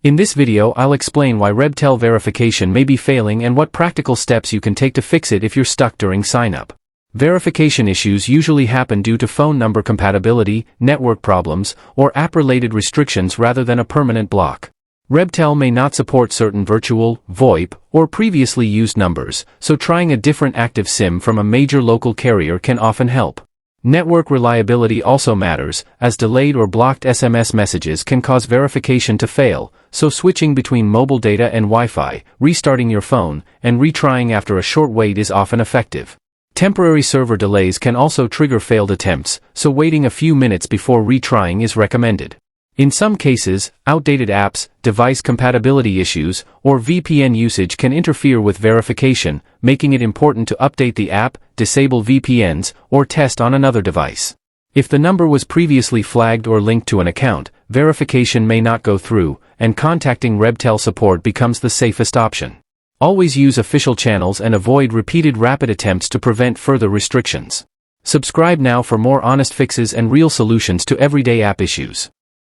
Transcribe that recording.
In this video I'll explain why Rebtel verification may be failing and what practical steps you can take to fix it if you're stuck during sign-up. Verification issues usually happen due to phone number compatibility, network problems, or app-related restrictions rather than a permanent block. Rebtel may not support certain virtual, VoIP, or previously used numbers, so trying a different active SIM from a major local carrier can often help. Network reliability also matters, as delayed or blocked SMS messages can cause verification to fail, so switching between mobile data and Wi-Fi, restarting your phone, and retrying after a short wait is often effective. Temporary server delays can also trigger failed attempts, so waiting a few minutes before retrying is recommended. In some cases, outdated apps, device compatibility issues, or VPN usage can interfere with verification, making it important to update the app, disable VPNs, or test on another device. If the number was previously flagged or linked to an account, verification may not go through, and contacting Rebtel support becomes the safest option. Always use official channels and avoid repeated rapid attempts to prevent further restrictions. Subscribe now for more honest fixes and real solutions to everyday app issues.